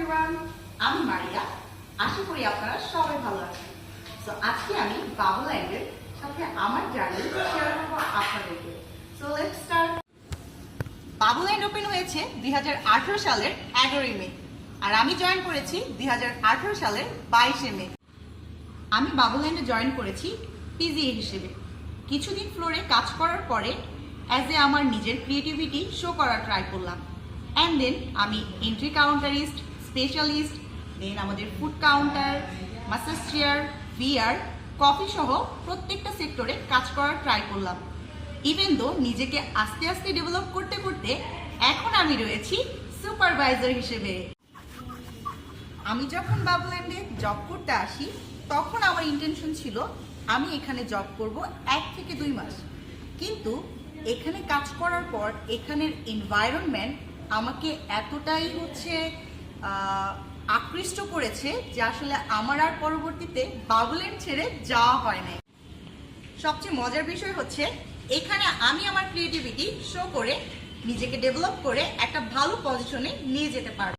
Everyone, আমি মারিয়া। আশা করি আপনারা সবাই ভালো আছেন। সো আজকে আমি বাবুল্যান্ডের সাথে আমার জার্নি শেয়ার করব আপনাদেরকে। So let's start. Babuland open হয়েছে 2018 সালের 11 মে, আর আমি জয়েন করেছি 2018 সালের 22 মে। আমি বাবুল্যান্ডে জয়েন করেছি পিজিএ হিসেবে। কিছুদিন ফ্লোরে কাজ করার পরে আমার নিজের ক্রিয়েটিভিটি শো করার ট্রাই করলাম। অ্যান্ড দেন আমি এন্ট্রি কাউন্টারিস্ট, স্পেশালিস্ট, দেন আমাদের food counter, massage chair, VR, coffee সহ প্রত্যেকটা সেক্টরে কাজ করার ট্রাই করলাম। ইভেন দো নিজেকে আস্তে আস্তে ডেভেলপ করতে করতে এখন আমি রয়েছি সুপারভাইজার হিসেবে। আমি যখন বাবুল্যান্ডে জব করতে আসি তখন আমার ইন্টেনশন ছিল আমি এখানে জব করব 1 থেকে 2 মাস। কিন্তু এখানে কাজ করার পর এখানের এনভায়রনমেন্ট আমাকে এতটাই আকৃষ্ট করেছে যে আসলে আমার আর পরবর্তীতে বাবুল্যান্ড ছেড়ে যাওয়া হয় নাই। সবচেয়ে মজার বিষয় হচ্ছে এখানে আমি আমার ক্রিয়েটিভিটি শো করে নিজেকে ডেভেলপ করে একটা ভালো পজিশনে নিয়ে যেতে পারব।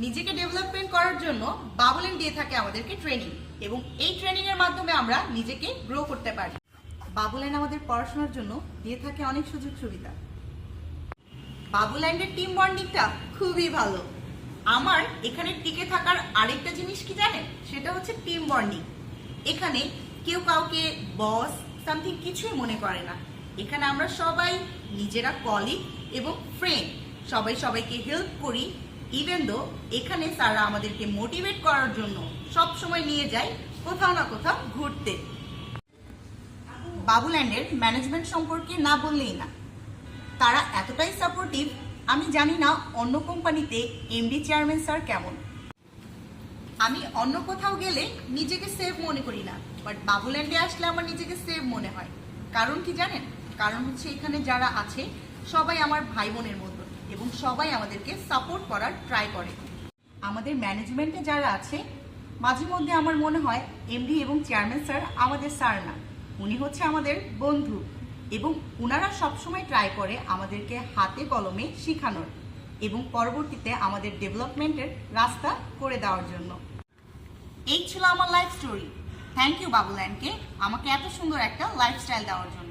নিজেকে ডেভেলপমেন্ট করার জন্য বাবুল্যান্ড দিয়ে থাকে আমাদেরকে ট্রেনিং, এবং এই ট্রেনিং এর মাধ্যমে আমরা নিজেকে গ্রো করতে পারি। বাবুল্যান্ড আমাদের পড়াশোনার জন্য দিয়ে থাকে অনেক সুযোগ সুবিধা। বাবুল্যান্ডের টিম বন্ডিংটা খুবই ভালো। আমার এখানে টিকে থাকার আরেকটা জিনিস কি জানেন, সেটা হচ্ছে টিম বন্ডিং। এখানে কেউ কাউকে বস সামথিং কিছুই মনে করে না। এখানে আমরা সবাই নিজেরা কলিগ এবং ফ্রেন্ড, সবাই সবাইকে হেল্প করি। ইভেন দো এখানে স্যাররা আমাদেরকে মোটিভেট করার জন্য সব সময় নিয়ে যায় কোথাও না কোথাও ঘুরতে। বাবুল্যান্ডের ম্যানেজমেন্ট সম্পর্কে না বললেই না, তারা এতটাই সাপোর্টিভ। আমি জানি না অন্য কোম্পানিতে এমডি চেয়ারম্যান স্যার কেমন। আমি অন্য কোথাও গেলে নিজেকে সেফ মনে করি না, বাট বাবুল্যান্ডে আসলে আমার নিজেকে সেফ মনে হয়। কারণ কি জানেন, কারণ হচ্ছে এখানে যারা আছে সবাই আমার ভাই বোনের মতো, এবং সবাই আমাদেরকে সাপোর্ট করার ট্রাই করে। আমাদের ম্যানেজমেন্টে যারা আছে মাঝে মধ্যে আমার মনে হয় এমডি এবং চেয়ারম্যান স্যার আমাদের স্যার না, উনি হচ্ছে আমাদের বন্ধু, এবং ওনারা সবসময় ট্রাই করে আমাদেরকে হাতে কলমে শেখানোর এবং পরবর্তীতে আমাদের ডেভেলপমেন্টের রাস্তা করে দেওয়ার জন্য। এই ছিল আমার লাইফ স্টোরি। থ্যাংক ইউ বাবুল্যান্ডকে আমাকে এত সুন্দর একটা লাইফস্টাইল দেওয়ার জন্য।